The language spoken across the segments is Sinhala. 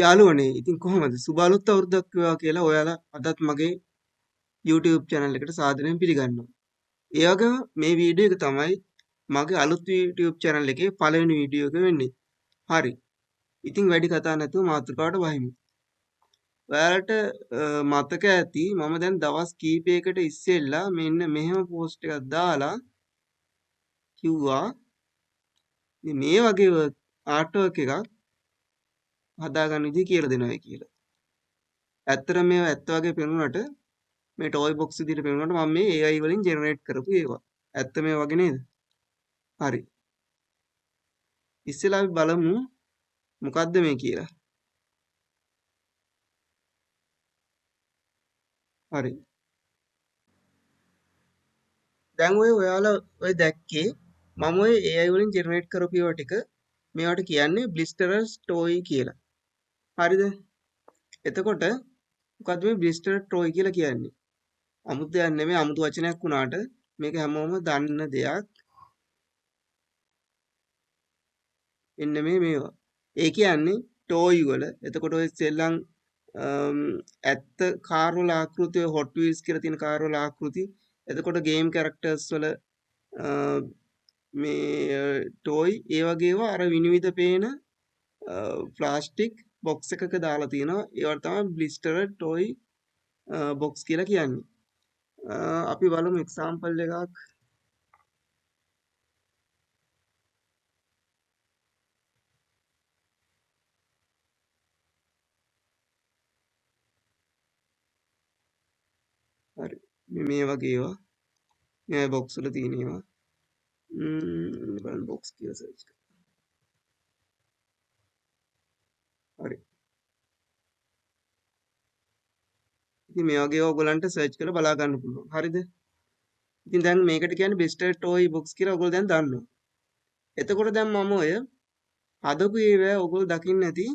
යාළුවනේ ඉතින් කොහොමද සුබ අලුත් අවුරුද්දක් වේවා කියලා ඔයාලා අදත් මගේ YouTube channel එකට සාදරයෙන් පිළිගන්නවා. ඒ වගේම මේ වීඩියෝ එක තමයි මගේ අලුත් YouTube channel එකේ පළවෙනි වීඩියෝ එක වෙන්නේ. හරි. ඉතින් වැඩි කතා නැතුව මාතෘකාවට වහිමු. ඔයාලට මතක ඇති මම දැන් දවස් කීපයකට ඉස්සෙල්ලා මෙන්න මෙහෙම post එකක් දාලා කිව්වා ඉතින් මේ වගේ artwork එකක් හදාගන්න විදිහ කියලා දෙනවා කියලා. ඇත්තටම මේවා ඇත්ත වගේ පෙනුනට මේ ටොයි බොක්ස් විදිහට පෙනුනට මම මේ AI වලින් ජෙනරේට් කරපු ඒවා. ඇත්ත මේ වගේ නේද? හරි. ඉස්සෙල්ලා අපි බලමු මොකද්ද මේ කියලා. හරි. දැන් ඔයාලා ඔය දැක්කේ මම ඔය AI වලින් ජෙනරේට් කරපු ඒවා ටික මේවට කියන්නේ බ්ලිස්ටරර්ස් ටොයි කියලා. හරිද? එතකොට මොකද්ද මේ බ්ලිස්ටරර් ටොයි කියලා කියන්නේ? 아무ත් දෙයක් නෙමෙයි 아무තු වචනයක් වුණාට මේක හැමෝම දන්න දෙයක්. එන්න මේවා. ඒ කියන්නේ ටෝයි වල එතකොට ඔය සෙල්ලම් ඇත්ත කාර් වල ආකෘති ඔය හොට් වීල්ස් කියලා තියෙන කාර් වල ආකෘති එතකොට ගේම් කැරක්ටර්ස් වල මේ ටෝයි ඒ වගේ ඒවා අර විනිවිද පේන ප්ලාස්ටික් බොක්ස් එකක දාලා තියෙනවා ඒවට තමයි බ්ලිස්ටර් ටෝයි බොක්ස් කියලා කියන්නේ. අපි බලමු එක්සැම්පල් එකක්. හරි මේ වගේ ඒවා මේ බොක්ස් වල තියෙන ඒවා බලන්න බොක්ස් කියලා සර්ච් කරලා. හරි. ඉතින් මේ වගේ ඒවා ඔයගලන්ට සර්ච් කරලා බලා ගන්න පුළුවන්. හරිද? ඉතින් දැන් මේකට කියන්නේ බෙස්ටර් ටොයි බොක්ස් කියලා ඔයගොල්ලෝ දැන් දන්නවා. එතකොට දැන් මම ඔය හදපු ඒවා ඔයගොල්ලෝ දකින්න ඇති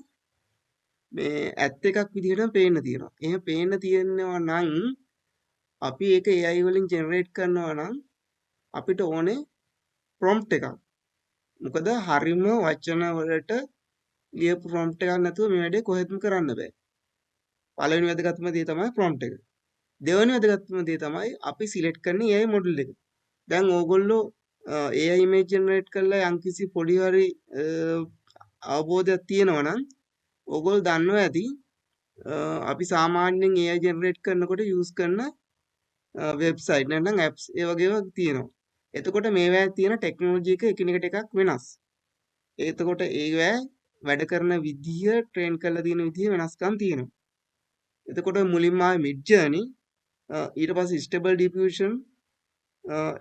මේ ඇත් එකක් විදිහටම පේන්න තියෙනවා. එහෙම පේන්න තියෙනවා නම් අපි ඒක AI වලින් ජෙනරේට් කරනවා නම් අපිට ඕනේ prompt එකක්. මොකද හරිම වචන වලට ලියපු prompt එකක් නැතුව මේ වැඩේ කොහෙත්ම කරන්න බෑ. පළවෙනි වැදගත්ම දේ තමයි prompt එක. දෙවෙනි වැදගත්ම දේ තමයි අපි සිලෙක්ට් කරන AI මොඩල් එක. දැන් ඕගොල්ලෝ AI image generate කරලා යම්කිසි පොඩි හරි අවබෝධයක් තියෙනවා නම් ඕගොල්ලෝ දන්නවා ඇති අපි සාමාන්‍යයෙන් AI generate කරනකොට use කරන වෙබ්සයිට් නැත්නම් apps ඒ වගේ ඒවා තියෙනවා. එතකොට මේවා තියෙන ටෙක්නොලොජි එක එකිනෙකට එකක් වෙනස්. එතකොට ඒවා වැඩ කරන විදිය ට්‍රේන් කරලා තියෙන විදිය වෙනස්කම් තියෙනවා. එතකොට මුලින්ම ආවේ mid journey ඊට පස්සේ stable diffusion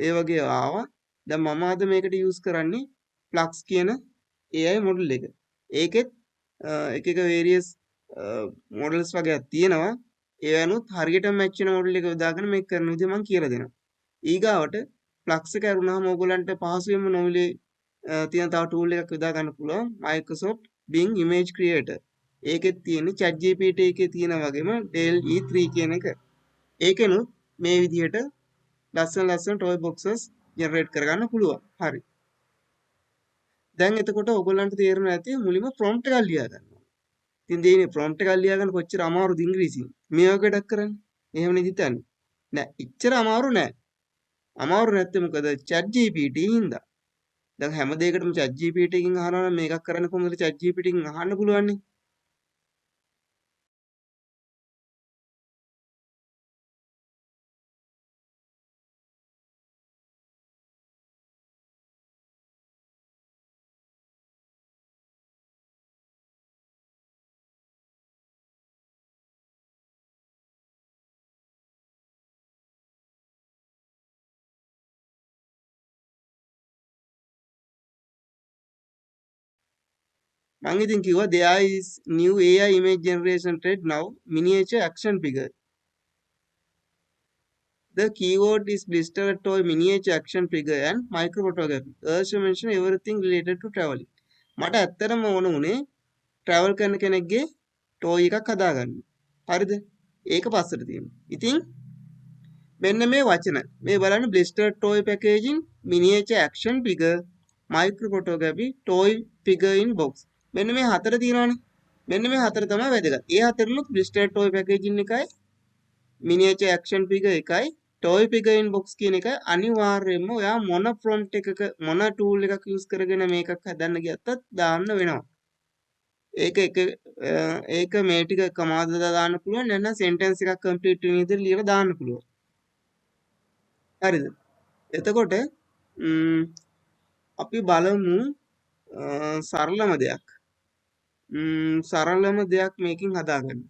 ඒ වගේ ආවා. දැන් මම අද මේකට යූස් කරන්නේ Flux කියන AI මොඩල් එක. ඒකෙත් එක එක various models වගේක් තියෙනවා. ඒවනුත් හරියට මැච් වෙන මොඩල් එක යොදාගෙන මේක කරන විදිහ මම කියලා දෙනවා. ඊගාවට Flux එක අරුණාම ඕගොල්ලන්ට පහසුවෙන්ම නොමිලේ තියෙන තව tool එකක් යොදා ගන්න පුළුවන් Microsoft Bing Image Creator. ඒකෙත් තියෙන්නේ ChatGPT එකේ තියෙන වගේම Dell E3 කියන එක. ඒකෙනුත් මේ විදිහට ලස්සන toy boxes generate කරගන්න පුළුවන්. හරි. දැන් එතකොට ඔයගොල්ලන්ට තේරෙනවා ඇති මුලින්ම prompt එකක් ලියා ගන්න. ඉතින් දෙන්නේ prompt එකක් ලියා ගන්න කොච්චර අමාරුද ඉංග්‍රීසියෙන්. මේ වගේ වැඩක් කරන්නේ. එහෙම නෙද හිතන්නේ. නෑ, ඉච්චර අමාරු නෑ. අමාරු නැත්තේ මොකද? ChatGPT හින්දා. දැන් හැම දෙයකටම ChatGPT එකකින් අහනවා නම් මේකක් කරන්න කොහොමද ChatGPT එකකින් අහන්න පුළුවන් නේ. මං ඉතින් කිව්වා there is new AI image generation trend now miniature action figure. The keyword is blister toy miniature action figure and micro photography. Also mention everything related to traveling. මට ඇත්තටම ඕන උනේ travel කරන කෙනෙක්ගේ toy එකක් හදාගන්න. හරිද? ඒක පස්සට තියෙනවා. ඉතින් මෙන්න මේ වචන. මේ බලන්න blister toy packaging miniature action figure micro photography toy figure in box. මෙන්න මේ හතර තියෙනවානේ. මෙන්න මේ හතර තමයි වැදගත්. ඒ හතරනොත් blister toy packaging එකයි miniature action figure එකයි toy figure in box කියන එක අනිවාර්යයෙන්ම ඔයා මොන prompt එකක මොන tool එකක් use කරගෙන මේකක් හදන්න ගියත් දාන්න වෙනවා. ඒක එක ඒක මේ ටික කමාද දාන්න පුළුවන් නැත්නම් sentence එකක් complete වෙන විදිහට ලියලා දාන්න පුළුවන්. හරිද? එතකොට අපි බලමු සරලම දෙයක්. සරලම දෙයක් මේකෙන් හදාගන්න.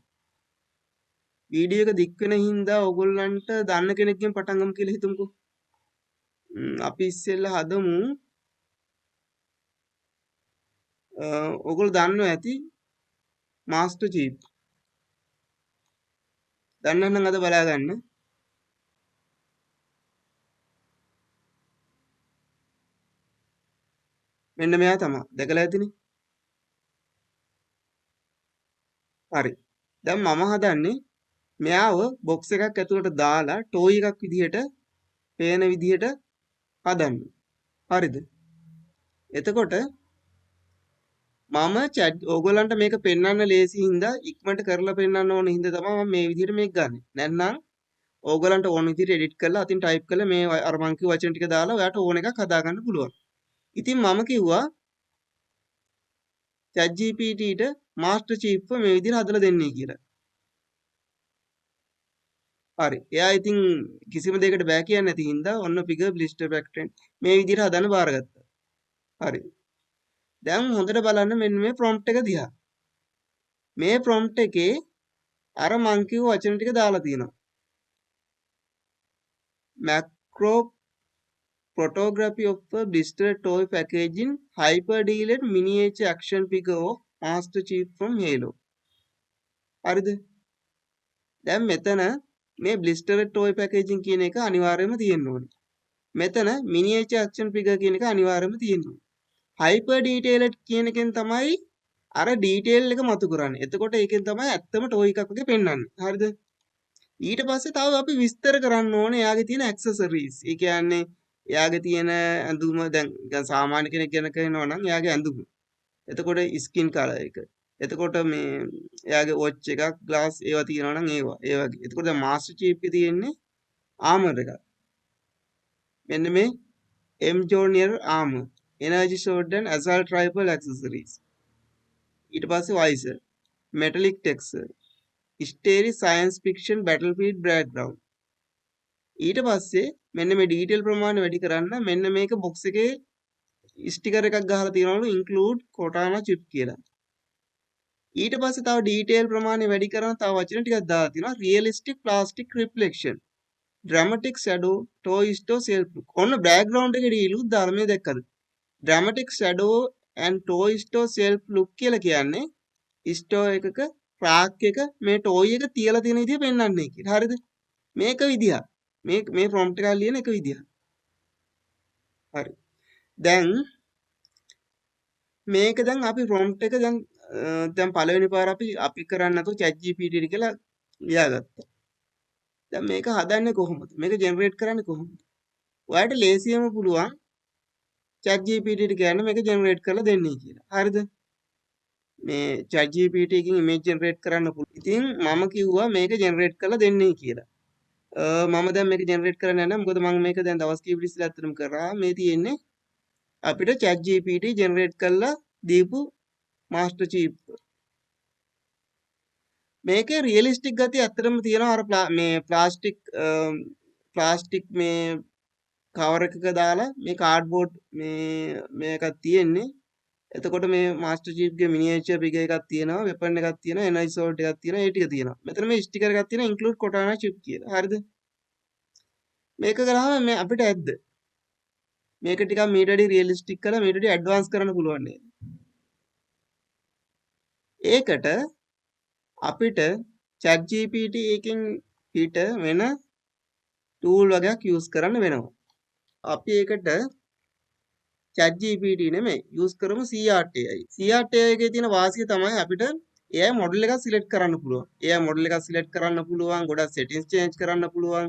වීඩියෝ එක දික් වෙන හින්දා ඕගොල්ලන්ට දන්න කෙනෙක්ගෙන් පටන් ගමු කියලා හිතමුකෝ. අපි ඉස්සෙල්ලා හදමු ඕගොල්ලෝ දන්නවා ඇති මාස්ටර් චීෆ්. දන්න නම් අද බලා ගන්න. මෙන්න මෙයා තමයි. දැකලා ඇතිනේ. හරි. දැන් මම හදන්නේ මෙයාව බොක්ස් එකක් ඇතුළට දාලා ටෝයි එකක් විදිහට පේන විදිහට හදන්න. හරිද? එතකොට මම chat ඕගොල්ලන්ට මේක පෙන්වන්න ලේසි හින්දා ඉක්මනට කරලා පෙන්වන්න ඕන හින්දා තමයි මම මේ විදිහට මේක ගන්නෙ. නැත්නම් ඕගොල්ලන්ට ඕන විදිහට එඩිට් කරලා අතින් ටයිප් කරලා මේ අර මං කිව්ව වචන ටික දාලා ඔයාට ඕන එකක් හදාගන්න පුළුවන්. ඉතින් මම කිව්වා chat GPT ට master chief මේ විදිහට හදලා දෙන්නේ කියලා. හරි. එයා ඉතින් කිසිම දෙයකට බෑ කියන්නේ නැති හින්දා ඔන්න figure blister pattern මේ විදිහට හදන්න බාරගත්තා. හරි. දැන් හොඳට බලන්න මෙන්න මේ prompt එක දිහා. මේ prompt එකේ අර මං කිව්ව වචන ටික දාලා තියෙනවා. macro photography of a blister toy packaging hyper detailed miniature action figure of Master Chief from Halo. හරිද? දැන් මෙතන මේ blister toy packaging කියන එක අනිවාර්යයෙන්ම තියෙන්න ඕනේ. මෙතන miniature action figure කියන එක අනිවාර්යයෙන්ම තියෙන්න ඕනේ. hyper detailed කියන එකෙන් තමයි අර detail එක මතු කරන්නේ. එතකොට ඒකෙන් තමයි ඇත්තම toy එකක් වගේ පෙන්වන්නේ. හරිද? ඊට පස්සේ තව අපි විස්තර කරන්න ඕනේ එයාගේ තියෙන accessories. ඒ කියන්නේ එයාගේ තියෙන ඇඳුම දැන් සාමාන්‍ය කෙනෙක් ගැන කියනවා නම් එයාගේ ඇඳුම. එතකොට ස්කින් කලර් එක. එතකොට මේ එයාගේ වොච් එකක් ග්ලාස් ඒවා තියෙනවා නම් ඒවා ඒ වගේ. එතකොට දැන් මාස්ටර් චීෆ් එකේ තියෙන්නේ ආමර් එකක්. මෙන්න මේ M Junior armor, energy sword and assault rifle accessories. ඊට පස්සේ visor, metallic texture, stereo science fiction battlefield background. ඊට පස්සේ මෙන්න මේ ඩීටේල් ප්‍රමාණය වැඩි කරන්න මෙන්න මේක බොක්ස් එකේ ස්ටිකර් එකක් ගහලා තියෙනවලු include Cortana chip කියලා. ඊට පස්සේ තව ඩීටේල් ප්‍රමාණය වැඩි කරන තව වචන ටිකක් දාලා තියෙනවා realistic plastic reflection, dramatic shadow, toy store self look. ඔන්න background එකේ ඩීලුත් දාලා මේ දැක්කද? dramatic shadow and toy store self look කියලා කියන්නේ store එකක රාක් එක මේ toy එක තියලා තියෙන විදිහ පෙන්වන්නේ කියලා. හරිද? මේක විදිහ. මේ prompt එක ලියන එක විදිහ. හරි. දැන් මේක දැන් අපි prompt එක දැන් පළවෙනි පාර අපි කරන්නේ නැතුව chat GPT එක කියලා ලියාගත්තා. දැන් මේක හදන්නේ කොහොමද? මේක generate කරන්නේ කොහොමද? ඔයාලට ලේසියම පුළුවන් chat GPT ට කියන්න මේක generate කරලා දෙන්නේ කියලා. හරිද? මේ chat GPT එකකින් image generate කරන්න පුළුවන්. ඉතින් මම කිව්වා මේක generate කරලා දෙන්නේ කියලා. මම දැන් මේක generate කරන්නේ නැහැ. මොකද මම මේක දැන් දවස් කීප ඉස්සෙල්ලා අත්‍තරම කරා. මේ තියෙන්නේ අපිට chat GPT generate කරලා දීපු master chief. මේකේ රියලිස්ටික් ගතිය ඇත්තටම තියෙනවා. අර මේ ප්ලාස්ටික් මේ කවර් එකක දාලා මේ කාඩ්බෝඩ් මේකක් තියෙන්නේ. එතකොට මේ මාස්ටර් චීෆ් ගේ මිනියේචර් ෆිගර් එකක් තියෙනවා, වෙපන් එකක් තියෙනවා, එනර්ජි සෝල්ට් එකක් තියෙනවා, ඒ ටික තියෙනවා. මෙතන මේ ස්ටිකර් එකක් තියෙනවා include Cortana chip කියලා. හරිද? මේක කරාම මේ අපිට ඇද්ද? මේක ටිකක් මීට වඩා රියලිස්ටික් කරලා මීට වඩා ඇඩ්වාන්ස් කරන්න පුළුවන් නේද? ඒකට අපිට chat GPT එකකින් පිට වෙන tool වගේක් use කරන්න වෙනවා. අපි ඒකට chat GPT නෙමෙයි use කරමු CRTI. CRTI එකේ තියෙන වාසිය තමයි අපිට AI model එකක් select කරන්න පුළුවන්. AI model එකක් select කරන්න පුළුවන්, ගොඩක් settings change කරන්න පුළුවන්.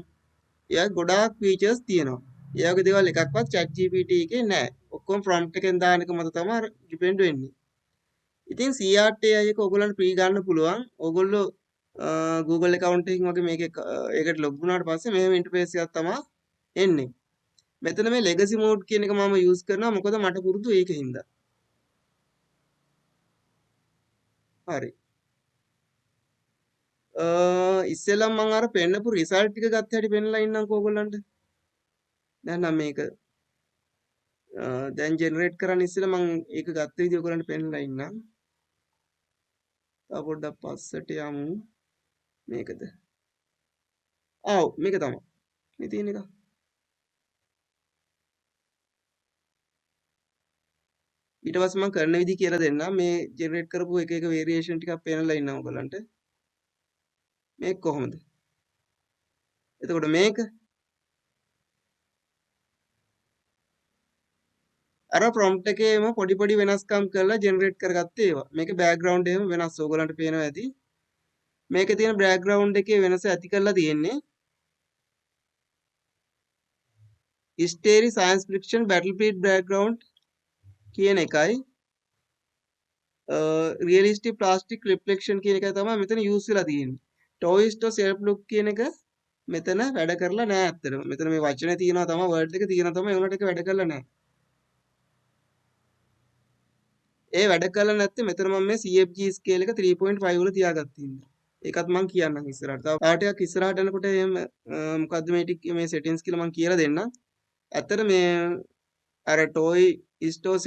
AI ගොඩාක් features තියෙනවා. ඒ වගේ දේවල් එකක්වත් chat GPT එකේ නැහැ. ඔක්කොම prompt එකෙන් දාන එක මත තමයි depend වෙන්නේ. ඉතින් CRT එක ඔයගොල්ලන්ට free ගන්න පුළුවන්. ඔයගොල්ලෝ Google account එකකින් වගේ මේක ඒකට log වුණාට පස්සේ මෙහෙම interface එකක් තමයි එන්නේ. මෙතන මේ legacy mode කියන එක මම use කරනවා මොකද මට පුරුදු ඒකින්ද. හරි. ඉස්සෙල්ලම මම අර පෙන්නපු result ටික ගත්ත හැටි පෙන්නලා ඉන්නම්කෝ ඔයගොල්ලන්ට. දැන් නම් මේක දැන් generate කරන්න ඉස්සෙල්ලා මම ඒක ගත්ත විදිහ ඔයගොල්ලන්ට පෙන්නලා ඉන්නම්. තව පොඩ්ඩක් පස්සට යමු. මේකද? ආව් මේක තමයි. මේ තියෙන එක. ඊට පස්සේ මම කරන විදිහ කියලා දෙන්නම්. මේ generate කරපු එක variation ටිකක් පෙන්නලා ඉන්නම් ඔයගොල්ලන්ට. මේක කොහොමද? එතකොට මේක අර prompt එකේම පොඩි වෙනස්කම් කරලා generate කරගත්ත ඒවා. මේකේ background එහෙම වෙනස් ඕගොල්ලන්ට පේනවා ඇති. මේකේ තියෙන background එකේ වෙනස ඇති කරලා තියෙන්නේ History Science Fiction Battlefield background කියන එකයි realistic plastic reflection කියන එකයි තමයි මෙතන use වෙලා තියෙන්නේ. Toys to self look කියන එක මෙතන වැඩ කරලා නැහැ ඇත්තටම. මෙතන මේ වචනේ තියෙනවා තමයි word එක තියෙනවා තමයි ඒ උනට එක වැඩ කරලා නැහැ. ඒ වැඩ කරලා නැත්තේ මෙතන මම මේ CFG scale එක 3.5 වල තියාගත්තා ඉන්නේ. ඒකත් මම කියන්නම් ඉස්සරහට. තව ටිකක් ඉස්සරහට යනකොට එහෙම මොකද්ද මේ ටික මේ settings කියලා මම කියලා දෙන්නම්. ඇත්තට මේ අර toy store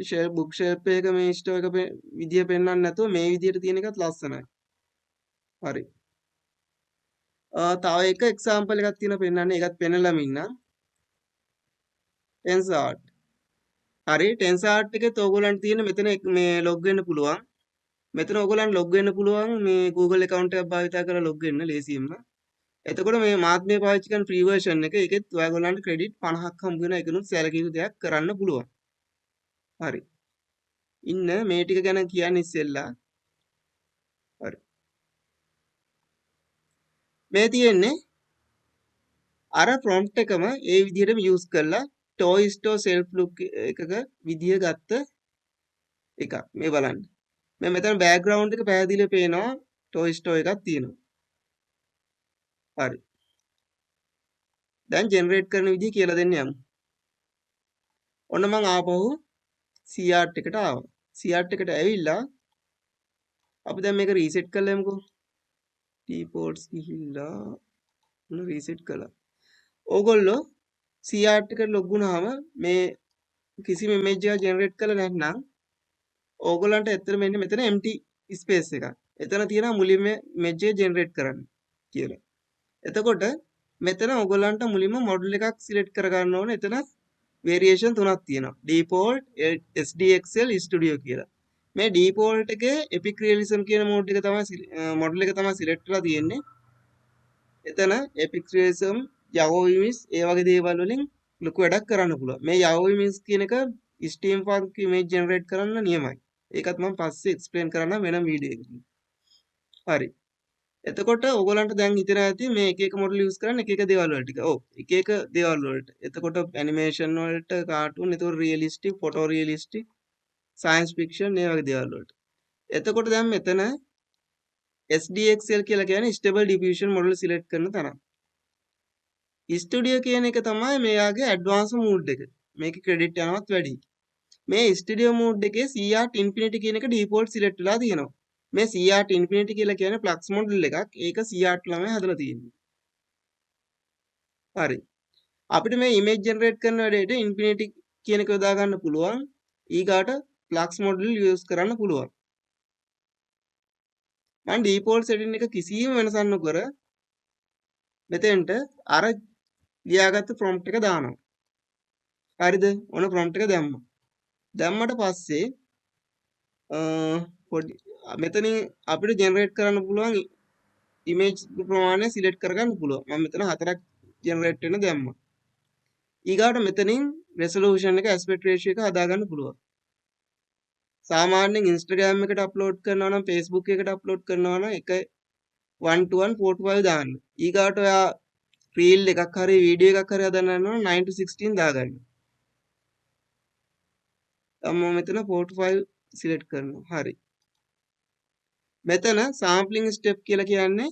shelf book shelf එක මේ store එක විදිය පෙන්වන්න නැතුව මේ විදියට තියෙන එකත් ලස්සනයි. හරි. තව එක example එකක් තියෙනවා පෙන්වන්නේ. ඒකත් පෙන්නලම ඉන්නම්. Tensart. හරි Tensart එකෙත් ඕගොල්ලන්ට තියෙන මෙතන මේ log වෙන්න පුළුවන්. මෙතන ඔයගොල්ලන් log වෙන්න පුළුවන් මේ Google account එකක් භාවිත කරලා log වෙන්න ලේසියෙන්ම. එතකොට මේ මාත් මේ පාවිච්චි කරන free version එක ඒකෙත් ඔයගොල්ලන්ට credit 50ක් හම්බ වෙන එකනොත් සැලකිය යුතු දෙයක් කරන්න පුළුවන්. හරි. ඉන්න මේ ටික ගැන කියන්න ඉස්සෙල්ලා. හරි. මේ තියෙන්නේ අර prompt එකම ඒ විදිහටම use කරලා toy store self look එකක විදිය ගත්ත එකක්. මේ බලන්න. මේ මෙතන background එක පැහැදිලිව පේනවා toy store එකක් තියෙනවා. හරි. දැන් generate කරන විදිහ කියලා දෙන්න යමු. ඔන්න මං ආපහු CRT එකට ආවා. CRT එකට ඇවිල්ලා අපි දැන් මේක රීසෙට් කරලා යමුකෝ. defaults ගිහිල්ලා ඔන්න රීසෙට් කළා. ඕගොල්ලෝ CRT එකට log වුණාම මේ කිසිම image එකක් generate කරලා නැත්නම් ඕගොල්ලන්ට ඇත්තටම එන්නේ මෙතන empty space එකක්. එතන තියෙනවා මුලින්ම image එක generate කරන්න කියලා. එතකොට මෙතන ඕගොල්ලන්ට මුලින්ම model එකක් select කරගන්න ඕනේ. එතන variation තුනක් තියෙනවා. default, SDXL, studio කියලා. මේ default එකේ epic realism කියන mode එක තමයි model එක තමයි select කරලා තියෙන්නේ. එතන epic realism, Yahoo Images ඒ වගේ දේවල් වලින් ලොකු වැඩක් කරන්න පුළුවන්. මේ Yahoo Images කියන එක steampunk image generate කරන්න නියමයි. ඒකත් මම පස්සේ explain කරන්නම් වෙනම වීඩියෝ එකකින්. හරි. එතකොට ඔයගොල්ලන්ට දැන් හිතෙනවා ඇති මේ එක මොඩල් යූස් කරන්න එක දේවල් වලට. ඔව් එක දේවල් වලට. එතකොට ඇනිමේෂන් වලට, කාටුන්, එතකොට realistic, photo realistic, science fiction මේ වගේ දේවල් වලට. එතකොට දැන් මෙතන SDXL කියලා කියන්නේ ස්ටේබල් ඩිෆියුෂන් මොඩල් සිලෙක්ට් කරන තරම්. ස්ටුඩියෝ කියන එක තමයි මෙයාගේ ඇඩ්වාන්ස් මූඩ් එක. මේකේ ක්‍රෙඩිට් යනවත් වැඩි. මේ ස්ටුඩියෝ මූඩ් එකේ CRT ඉන්ෆිනිටි කියන එක ඩිෆෝල්ට් සිලෙක්ට් වෙලා තියෙනවා. මේ CRT ඉන්ෆිනිටි කියලා කියන්නේ ප්ලක්ස් මොඩල් එකක්. ඒක CRT ළමයි හදලා තියෙන්නේ. හරි. අපිට මේ ඉමේජ් ජෙනරේට් කරන වැඩේට ඉන්ෆිනිටි කියන එක යොදා ගන්න පුළුවන්. ඊගාට ප්ලක්ස් මොඩල් යූස් කරන්න පුළුවන්. මම ඩිෆෝල්ට් සෙටින් එක කිසිම වෙනසක් නොකර මෙතෙන්ට අර ලියාගත්ත ප්‍රොම්ප්ට් එක දානවා. හරිද? ඔන්න ප්‍රොම්ප්ට් එක දැම්මා. දැම්මට පස්සේ පොඩි මෙතනින් අපිට ජෙනරේට් කරන්න පුළුවන් ඉමේජ් ප්‍රමාණය සිලෙක්ට් කරගන්න පුළුවන්. මම මෙතන 4ක් ජෙනරේට් වෙන දැම්මා. ඊගාට මෙතනින් රෙසලූෂන් එක ඇස්පෙක්ට් රේෂියෝ එක හදාගන්න පුළුවන්. සාමාන්‍යයෙන් Instagram එකට අප්ලෝඩ් කරනවා නම් Facebook එකට අප්ලෝඩ් කරනවා නම් එක 1:1 4:5 දාන්න. ඊගාට ඔයා reel එකක් හරි වීඩියෝ එකක් හරි හදන්න යනවා 9:16 දාගන්න. දැන් මම මෙතන 4:5 සිලෙක්ට් කරනවා. හරි. මෙතන සාම්පලින් ස්ටෙප් කියලා කියන්නේ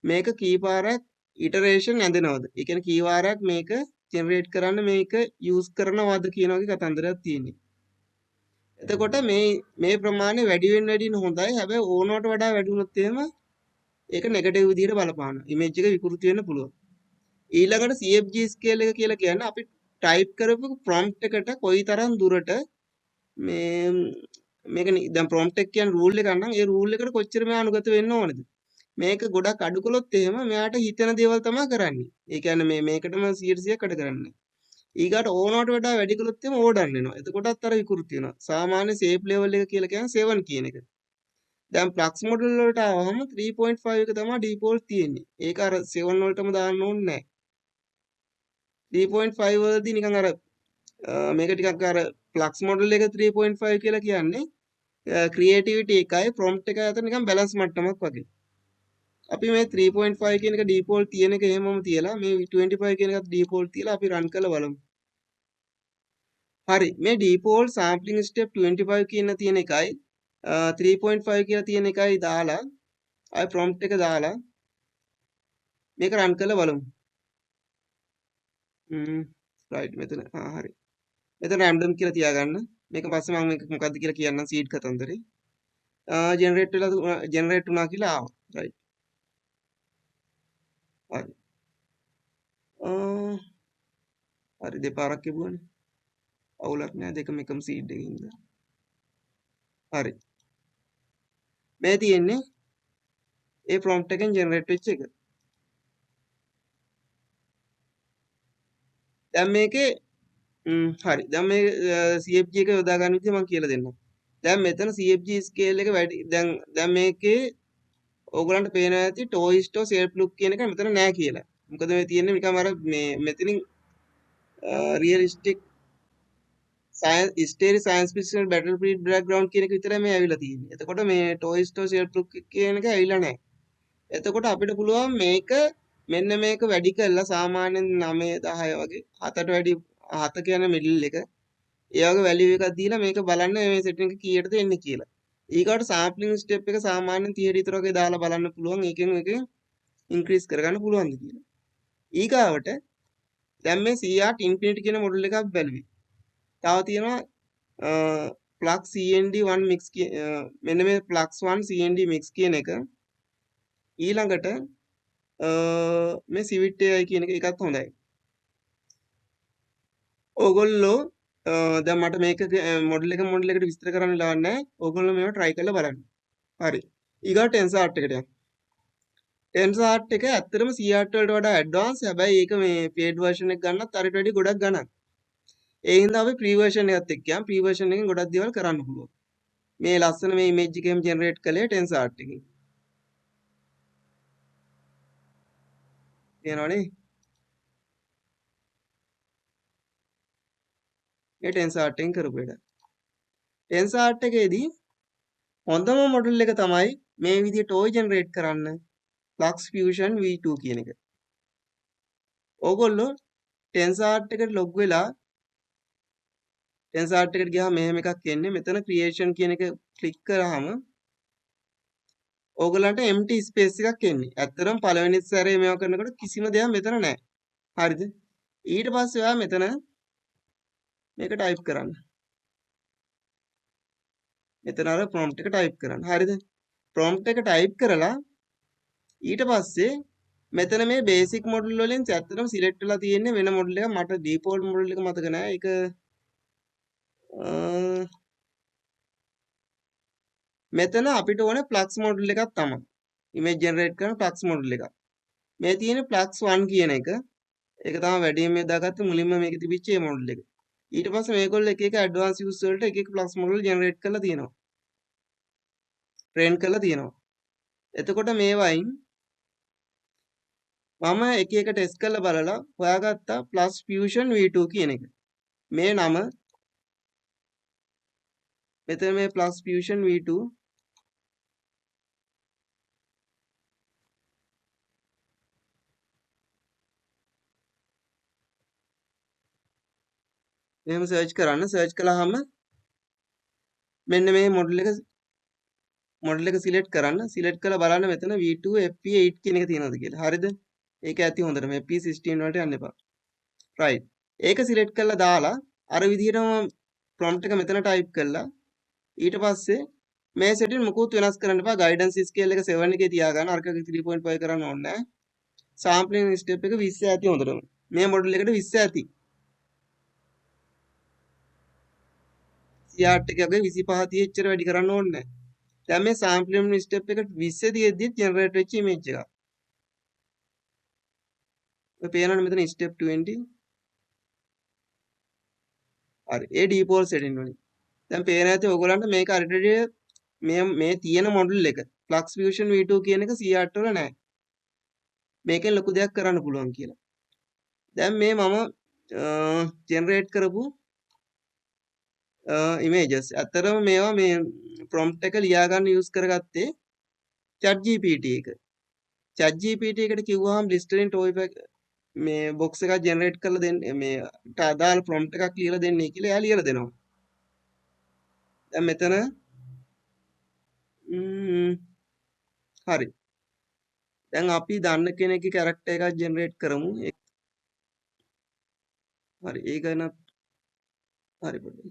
මේක කී පාරක් ඉටරේෂන් ඇඳෙනවද? ඒ කියන්නේ කී වාරයක් මේක ජෙනරේට් කරන්න මේක යූස් කරනවද කියන වගේ කතන්දරයක් තියෙන්නේ. එතකොට මේ ප්‍රමාණය වැඩි වෙන්න හොඳයි. හැබැයි ඕනවට වඩා වැඩි වුණොත් එහෙම ඒක නෙගටිව් විදිහට බලපානවා. ඉමේජ් එක විකෘති වෙන්න පුළුවන්. ඊළඟට CFG ස්කේල් එක කියලා කියන්නේ අපි ටයිප් කරපු ප්‍රොම්ප්ට් එකට කොයිතරම් දුරට මේ මේක දැන් ප්‍රොම්ප්ට් එක කියන්නේ රූල් එකක් නම් ඒ රූල් එකට කොච්චර මෙයා අනුගත වෙන්න ඕනද? මේක ගොඩක් අඩු කළොත් එහෙම මෙයාට හිතෙන දේවල් තමයි කරන්නේ. ඒ කියන්නේ මේකටම 100%ක් වැඩ කරන්නේ. ඊගාට ඕනවට වඩා වැඩි කළොත් එහෙම ඕඩන් වෙනවා. එතකොටත් අර විකෘති වෙනවා. සාමාන්‍ය සේප් ලෙවල් එක කියලා කියන්නේ 7 කියන එක. දැන් ෆ්ලක්ස් මොඩල් වලට ආවම 3.5 එක තමයි ඩිෆෝල්ට් තියෙන්නේ. ඒක අර 7 වලටම දාන්න ඕනේ නැහැ. 3.5 වලදී නිකන් අර මේක ටිකක් අර ෆ්ලක්ස් මොඩල් එක 3.5 කියලා කියන්නේ ක්‍රියේටිවිටි එකයි ප්‍රොම්ප්ට් එක අතර නිකන් බැලන්ස් මට්ටමක් වගේ. අපි මේ 3.5 කියන එක ඩිෆෝල්ට් තියෙන එක එහෙමම තියලා මේ 25 කියන එකත් ඩිෆෝල්ට් තියලා අපි රන් කරලා බලමු. හරි මේ ඩිෆෝල්ට් සෑම්පලින් ස්ටෙප් 25 කියන තියෙන එකයි 3.5 කියලා තියෙන එකයි දාලා ආයි ප්‍රොම්ප්ට් එක දාලා මේක රන් කරලා බලමු. රයිට් මෙතන හරි. මෙතන රැන්ඩම් කියලා තියාගන්න. මේක පස්සේ මම මේක මොකද්ද කියලා කියන්නම් සීඩ් කතන්දරේ. ජෙනරේට් වුණා කියලා ආවා. රයිට්. හරි. හරි දෙපාරක් කිව්වනේ. අවුලක් නෑ දෙකම එකම සීඩ් එකකින් ඉඳලා. හරි. මේ තියෙන්නේ ඒ ප්‍රොම්ප්ට් එකෙන් ජෙනරේට් වෙච්ච එක. දැන් මේකේ හරි. දැන් මේ CFG එක යොදා ගන්න විදිහ මම කියලා දෙන්නම්. දැන් මෙතන CFG ස්කේල් එක වැඩි දැන් මේකේ ඕගලන්ට පේනවා ඇති ටෝයිස්ටෝ සෙල්ෆ් ලුක් කියන එක මෙතන නෑ කියලා. මොකද මේ තියෙන්නේ නිකන් අර මේ මෙතනින් realistic story science fictional battle field background කියන එක විතරයි මේ ඇවිල්ලා තියෙන්නේ. එතකොට මේ ටෝයිස්ටෝ සෙල්ෆ් ලුක් කියන එක ඇවිල්ලා නෑ. එතකොට අපිට පුළුවන් මේක මෙන්න මේක වැඩි කරලා සාමාන්‍යයෙන් 9 10 වගේ 7ට වැඩි 7 කියන්නේ මිඩල් එක. ඒ වගේ වැලියු එකක් දීලා මේක බලන්න මේ සෙටින් එක කීයටද එන්නේ කියලා. ඊගාට සෑම්පලින් ස්ටෙප් එක සාමාන්‍යයෙන් 30 විතර වගේ දාලා බලන්න පුළුවන්. ඒකෙන් ඉන්ක්‍රීස් කරගන්න පුළුවන්ද කියලා. ඊගාවට දැන් මේ CR ඉන්ෆිනිටි කියන මොඩල් එකක් බැලුවේ. තව තියෙනවා plug CND1 mix මෙන්න මේ plug 1 CND mix කියන එක ඊළඟට මේ Civit AI කියන එකත් හොඳයි. ඕගොල්ලෝ දැන් මට මේක මොඩල් එකට විස්තර කරන්න වෙලාවක් නැහැ. ඕගොල්ලෝ මේවා try කරලා බලන්න. හරි. ඊගා TensorArt එකට යන්න. TensorArt එක ඇත්තටම CRT වලට වඩා ඇඩ්වාන්ස්. හැබැයි ඒක මේ paid version එක ගන්නත් අරට වැඩි ගොඩක් ගණන්. ඒ හින්දා අපි free version එකත් එක්ක යන් free version එකෙන් ගොඩක් දේවල් කරන්න පුළුවන්. මේ ලස්සන මේ image එකෙන් generate කළේ TensorArt එකෙන්. තේරෙනවනේ? මේ TensorArt එකෙන් කරපු වැඩ. TensorArt එකේදී හොඳම මොඩල් එක තමයි මේ විදිහට OI generate කරන්න Flux Fusion V2 කියන එක. ඕගොල්ලෝ TensorArt එකට log වෙලා TensorArt එකට ගියාම මෙහෙම එකක් එන්නේ. මෙතන creation කියන එක ක්ලික් කරාම ඕගලන්ට empty space එකක් එන්නේ. ඇත්තටම පළවෙනි සැරේ මේවා කරනකොට කිසිම දෙයක් මෙතන නැහැ. හරිද? ඊට පස්සේ ඔයා මෙතන මේක type කරන්න. මෙතන අර prompt එක type කරන්න. හරිද? prompt එක type කරලා ඊට පස්සේ මෙතන මේ basic model වලින් ඇත්තටම select වෙලා තියෙන්නේ වෙන model එකක්. මට default model එක මතක නැහැ. ඒක මෙතන අපිට ඕනේ flux model එකක් තමයි. image generate කරන flux model එකක්. මේ තියෙන්නේ flux 1 කියන එක. ඒක තමයි වැඩිම මේ දාගත්ත මුලින්ම මේකේ තිබිච්ච මේ model එක. ඊට පස්සේ මේගොල්ලෝ එක එක advanced use වලට එක එක flux model generate කරලා තියෙනවා. train කරලා තියෙනවා. එතකොට මේවයින් මම එක එක ටෙස්ට් කරලා බලලා හොයාගත්තා plus fusion v2 කියන එක. මේ නම මෙතන මේ plus fusion v2 මෙහෙම සර්ච් කරන්න. සර්ච් කළාම මෙන්න මේ මොඩල් එක සිලෙක්ට් කරන්න. සිලෙක්ට් කරලා බලන්න මෙතන V2 FP8 කියන එක තියෙනවද කියලා. හරිද? ඒක ඇති හොඳටම FP16 වලට යන්න එපා. right. ඒක සිලෙක්ට් කරලා දාලා අර විදිහටම prompt එක මෙතන type කරලා ඊට පස්සේ මේ setting මුකුත් වෙනස් කරන්න එපා. guidance scale එක 7 එකේ තියාගන්න. අරක 3.5 කරන්න ඕනේ නැහැ. sampling step එක 20 ඇති හොඳටම. මේ මොඩල් එකට 20 ඇති. CRT එකගේ 25 30 එච්චර වැඩි කරන්න ඕනේ නැහැ. දැන් මේ sampling step එක 20 තියෙද්දි generate වෙච්ච image එක. ඔය පේනවනේ මෙතන step 20. හරි. ඒ default setting වලින්. දැන් පේන ඇති ඔයගොල්ලන්ට මේක අරටදී මේ තියෙන මොඩල් එක Flux Fusion V2 කියන එක CRT වල නැහැ. මේකෙන් ලොකු දෙයක් කරන්න පුළුවන් කියලා. දැන් මේ මම ජෙනරේට් කරපු images. ඇත්තටම මේවා මේ prompt එක ලියා ගන්න use කරගත්තේ ChatGPT එක. ChatGPT එකට කිව්වහම Listerine toy pack මේ box එකක් generate කරලා දෙන්න මේ අදාළ prompt එකක් ලියලා දෙන්නේ කියලා එයා ලියලා දෙනවා. දැන් මෙතන හරි. දැන් අපි දන්න කෙනෙක්ගේ character එකක් generate කරමු. හරි. ඒක නම් හරි පොඩි.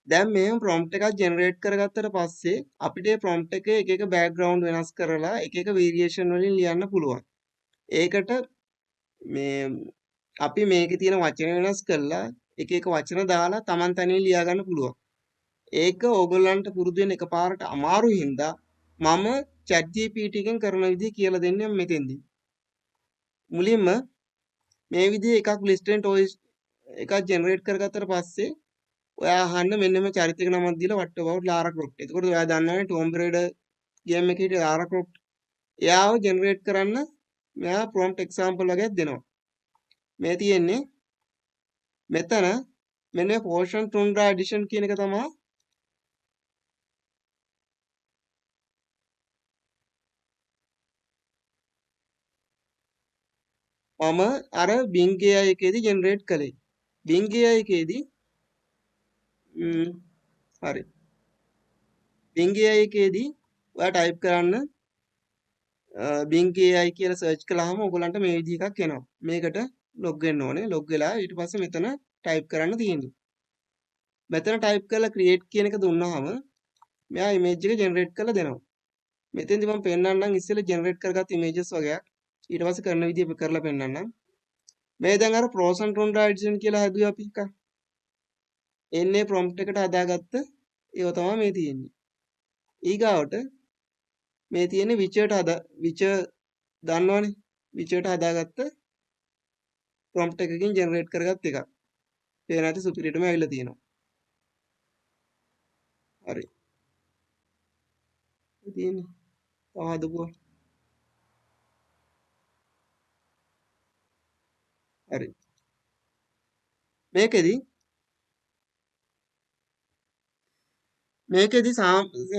දැන් මේ prompt එකක් generate කරගත්තට පස්සේ අපිට මේ prompt එකේ එක එක background වෙනස් කරලා එක එක variation වලින් ලියන්න පුළුවන්. ඒකට මේ අපි මේකේ තියෙන වචන වෙනස් කරලා එක එක වචන දාලා Taman තනියෙන් ලියා ගන්න පුළුවන්. ඒක ඕගොල්ලන්ට පුරුදු වෙන එකපාරට අමාරු හින්දා මම ChatGPT එකෙන් කරන විදිහ කියලා දෙන්නම් මෙතෙන්දී. මුලින්ම මේ විදිහේ එකක් Listerine toys එකක් generate කරගත්තට පස්සේ ඔයා අහන්න මෙන්න මේ චරිතයක නමක් දීලා what about Lara Croft. එතකොට ඔයා දන්නවනේ Tomb Raider game එකේ හිටිය Lara Croft. එයාව generate කරන්න මෙයා prompt example වගේක් දෙනවා. මේ තියෙන්නේ මෙතන මෙන්න Potion Tundra edition කියන එක තමයි මම අර Bing AI එකේදී generate කළේ. Bing AI එකේදී හරි. Bing AI එකේදී ඔයා type කරන්න Bing AI කියලා search කළාම ඔයගලන්ට මේ විදිහ එකක් එනවා. මේකට log වෙන්න ඕනේ. log වෙලා ඊට පස්සේ මෙතන type කරන්න තියෙන්නේ. මෙතන type කරලා create කියන එක දුන්නාම මෙයා image එක generate කරලා දෙනවා. මෙතෙන්දි මම පෙන්නන්නම් ඉස්සෙල්ලා generate කරගත්ත images වගේක්. ඊට පස්සේ කරන විදිහ කරලා පෙන්නන්නම්. මේ දැන් අර Frozen Tundra edition කියලා හැදුවේ අපි එකක්. එන්නේ prompt එකට හදාගත්ත ඒව තමයි මේ තියෙන්නේ. ඊගාවට මේ තියෙන්නේ Witcher දන්නවනේ. Witcherට හදාගත්ත prompt එකකින් generate කරගත්ත එකක්. පේන ඇති සුපිරියටම ඇවිල්ලා තියෙනවා. හරි. තියෙන්නේ. තව හදපුවා. හරි. මේකෙදි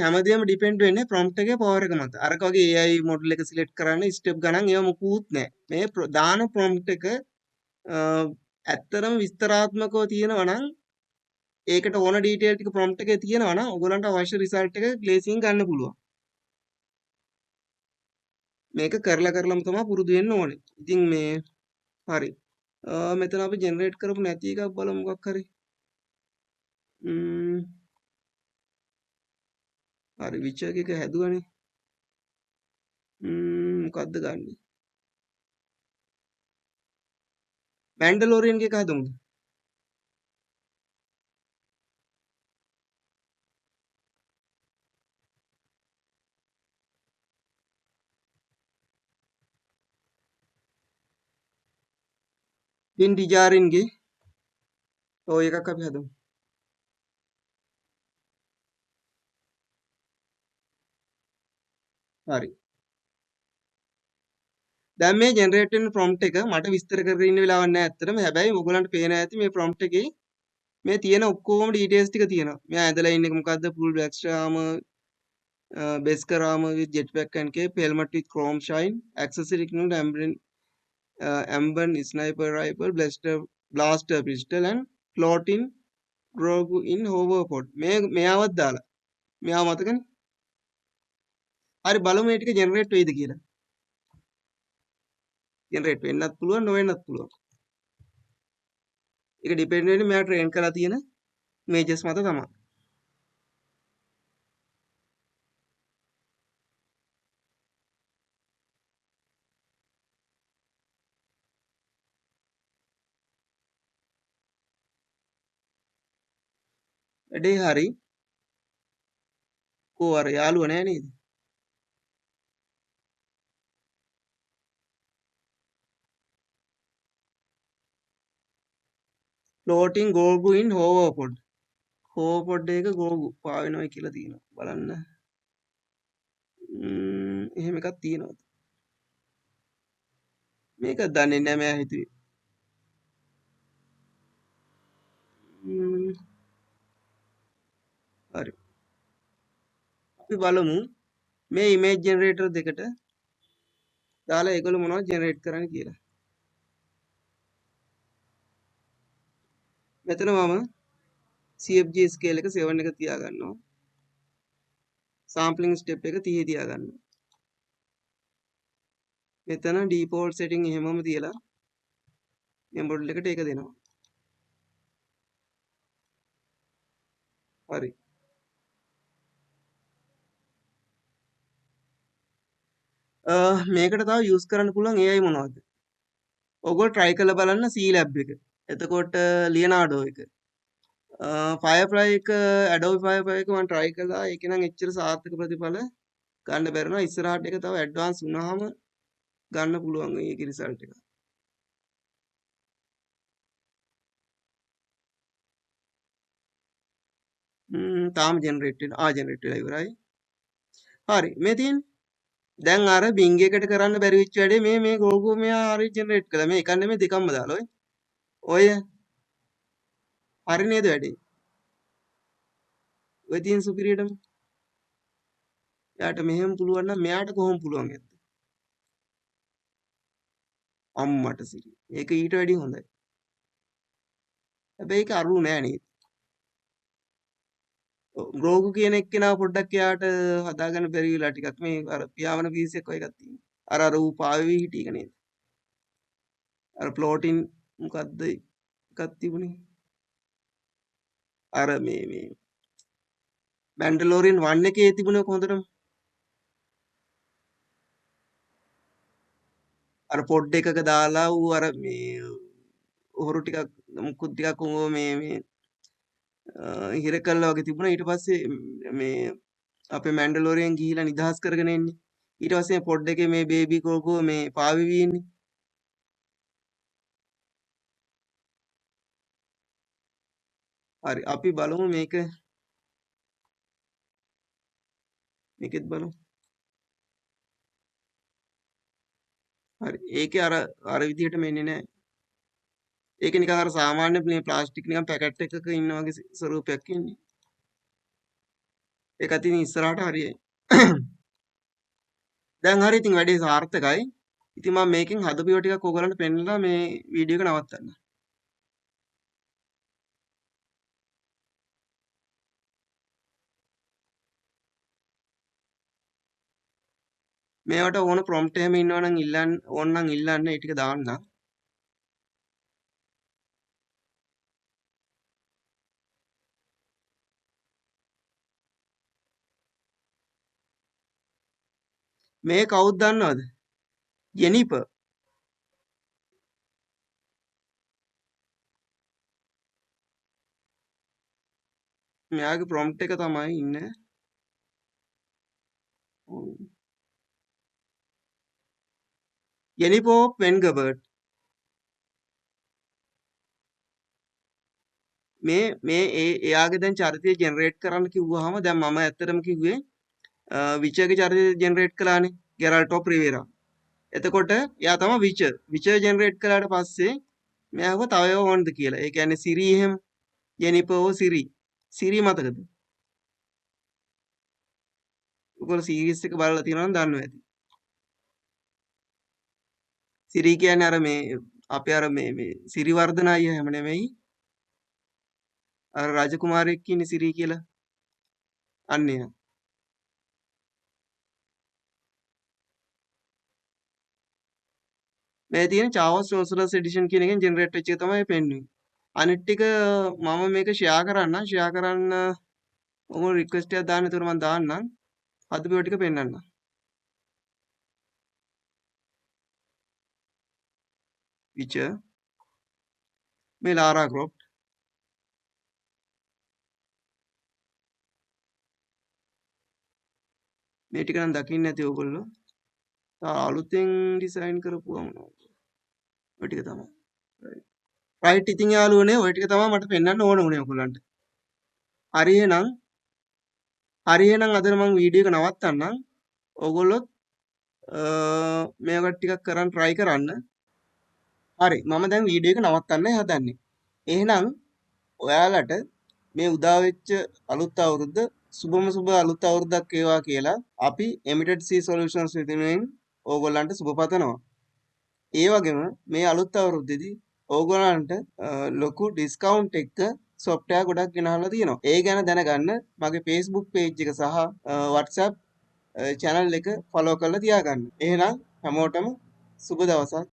හැමදේම ඩිපෙන්ඩ් වෙන්නේ prompt එකේ power එක මත. අරක වගේ AI model එක select කරන්න step ගණන් ඒවා මොකුත් නැහැ. මේ දාන prompt එක ඇත්තරම විස්තරාත්මකව තියෙනවා නම් ඒකට ඕන detail ටික prompt එකේ තියෙනවා නම් ඔයගලන්ට අවශ්‍ය result එක glazing ගන්න පුළුවන්. මේක කරලම තමයි පුරුදු වෙන්න ඕනේ. ඉතින් මේ හරි. මෙතන අපි generate කරපු නැති එකක් බලමු මොකක් හරි. හරි Witcher එක හැදුවනේ. මොකද්ද ගන්නෙ? Mandalorian එක හදමුද? Din Djarin ගේ ඔය එකක් අපි හදමු. හරි. දැන් මේ ජෙනරේට් වෙන prompt එක මට විස්තර කරගෙන ඉන්න වෙලාවක් නැහැ ඇත්තටම. හැබැයි ඔයගලන්ට පේන ඇති මේ prompt එකේ මේ තියෙන ඔක්කොම details ටික තියෙනවා. මෙයා ඇඳලා ඉන්න එක මොකද්ද? full black armor, Beskar armor with jetpack and cape, helmet with chrome shine, accessory include ambient M1 sniper rifle, blaster pistol and floating rogue in hoverpod. මෙයාවත් දාලා. මෙයාව මතකනේ. හරි බලමු මේ ටික ජෙනරේට් වෙයිද කියලා. ජෙනරේට් වෙන්නත් පුළුවන් නොවෙන්නත් පුළුවන්. ඒක ඩිපෙන්ඩ් වෙන්නේ මෙයා ට්‍රේන් කරලා තියෙන මේජස් මත තමයි. වැඩේ හරි. කෝ අර යාළුවා නෑ නේද? floating gogu in hoverpod. hoverpod එක gogu පාවෙනවා කියලා තියෙනවා. බලන්න. එහෙම එකක් තියෙනවද? මේක දන්නේ නැහැ මම හිතුවේ. හරි. අපි බලමු මේ ඉමේජ් ජෙනරේටර් දෙකට දාලා ඒගොල්ලෝ මොනවද ජෙනරේට් කරන්න කියලා. මෙතන මම CFG scale එක 7 එක තියා ගන්නවා. sampling step එක 30 තියා ගන්නවා. මෙතන default setting එහෙමම තියලා මේ මොඩල් එකට ඒක දෙනවා. හරි. මේකට තව යූස් කරන්න පුළුවන් AI මොනවද? ඔයගොල්ලෝ try කරලා බලන්න C lab එක. එතකොට ලියනාඩෝ එක. ෆයර්ෆ්ලයි එක Adobe Firefly එක මම try කළා. ඒක නම් එච්චර සාර්ථක ප්‍රතිඵල ගන්න බැරිනවා. ඉස්සරහට එක තව ඇඩ්වාන්ස් වුණාම ගන්න පුළුවන් ඒකේ රිසල්ට් එක. තාම ජෙනරේට් වෙනවා. ජෙනරේට් වෙලා ඉවරයි. හරි. මේ තියෙන්නේ දැන් අර බිංග එකට කරන්න බැරි වෙච්ච වැඩේ මේ ගෝගෝ මෙයා හරි ජෙනරේට් කළා. මේ එකක් නෙමෙයි දෙකක්ම දාලා ඔය හරි නේද වැඩේ? ඔය තියෙන සුපිරියටම එයාට මෙහෙම පුළුවන් නම් මෙයාට කොහොම පුළුවන් ඇද්ද? අම්මට සිරි. ඒක ඊට වැඩිය හොඳයි. හැබැයි ඒක අරු නෑ නේද? ගෝගු කියන එක්කෙනා පොඩ්ඩක් එයාට හදාගන්න බැරි වෙලා ටිකක් මේ අර පියාඹන පීස් එක ඔය එකක් තියෙනවා. අර ඌ පාවෙවි හිටිය එක නේද? අර ප්ලෝටින් මොකද්ද එකක් තිබුණේ? අර මේ මැන්ඩලෝරියන් 1 එකේ තිබුණේ හොඳටම. අර පොඩ් එකක දාලා ඌ අර මේ හොරු ටිකක් මුකුත් ටිකක් ඌ මේ හිර කළා වගේ තිබුණා. ඊට පස්සේ මේ අපේ මැන්ඩලෝරියන් ගිහිලා නිදහස් කරගෙන එන්නේ. ඊට පස්සේ පොඩ් එකේ මේ බේබි කෝකෝ මේ පාවෙවි ඉන්නේ. හරි අපි බලමු මේකෙත් බලමු. හරි ඒකේ අර විදිහට මෙන්නේ නැහැ. ඒක නිකන් අර සාමාන්‍ය මේ ප්ලාස්ටික් නිකන් පැකට් එකක ඉන්න වගේ ස්වරූපයක් ඉන්නේ. ඒක අතින් ඉස්සරහට හරියයි. දැන් හරි ඉතින් වැඩේ සාර්ථකයි. ඉතින් මම මේකෙන් හදපු ඒවා ටිකක් ඔයගලන්ට පෙන්නලා මේ වීඩියෝ එක නවත්තන්න. මේවට ඕන ප්‍රොම්ප්ට් එහෙම ඉන්නවනම් ඕන නම් ඉල්ලන්න ඒ ටික දාන්න. මේ කවුද දන්නවද? ජෙනිපර්. මෙයාගේ ප්‍රොම්ප්ට් එක තමයි ඉන්නේ. ජෙනිපර් වෙන්ගබර්ට්. මේ එයාගේ දැන් චරිතය ජෙනරේට් කරන්න කිව්වහම දැන් මම ඇත්තටම කිව්වේ විචර්ගේ චරිතය ජෙනරේට් කළානේ ගෙරල්ට් ඔෆ් රිවේරා. එතකොට එයා තමයි විචර් ජෙනරේට් කළාට පස්සේ මෙයාව තව ඒවා ඕනද කියලා. ඒ කියන්නේ සිරි එහෙම ජෙනිපර් සිරි මතකද? ඔයගොල්ලෝ සීරීස් එක බලලා තියෙනවා නම් දන්නවා ඇති. සිරී කියන්නේ අර මේ අපේ අර මේ සිරිවර්ධන අයියා හැම නෙමෙයි. අර රාජකුමාරයෙක් ඉන්නේ සිරී කියලා. අන්න එයා. මේ තියෙන චාවස් සෝසරස් එඩිෂන් කියන එකෙන් ජෙනරේට් වෙච්ච එක තමයි පෙන්වන්නේ. අනිත් ටික මම මේක ෂෙයා කරන්න ඔයගොල්ලෝ රික්වෙස්ට් එකක් දාන්න. ඒතකොට මම දාන්නම්. හදපු ඒවා ටික පෙන්නන්න. විචර් මේ ලාරා ක්‍රොෆ්ට් මේ ටික නම් දකින්න ඇති ඔයගොල්ලෝ. අලුතෙන් ඩිසයින් කරපුවා මොනවද? ඔය ටික තමයි. රයිට් ඉතින් යාළුවනේ ඔය ටික තමයි මට පෙන්වන්න ඕන උනේ ඔයගොල්ලන්ට. හරි එහෙනම් අද මම වීඩියෝ එක නවත්තන්නම්. ඔයගොල්ලොත් මේවා ටිකක් කරන් try කරන්න. හරි මම දැන් වීඩියෝ එක නවත්තන්නයි හදන්නේ. එහෙනම් ඔයාලට මේ උදා වෙච්ච අලුත් අවුරුද්ද සුබම සුබ අලුත් අවුරුද්දක් වේවා කියලා අපි Emitted C Solutions වෙනුවෙන් ඕගොල්ලන්ට සුබ පතනවා. ඒ වගේම මේ අලුත් අවුරුද්දේදී ඕගොල්ලන්ට ලොකු ඩිස්කවුන්ට් එක සොෆ්ට්වෙයාර් ගොඩක් ගෙනහලා තියෙනවා. ඒ ගැන දැනගන්න මගේ Facebook page එක සහ WhatsApp channel එක follow කරලා තියාගන්න. එහෙනම් හැමෝටම සුබ දවසක්.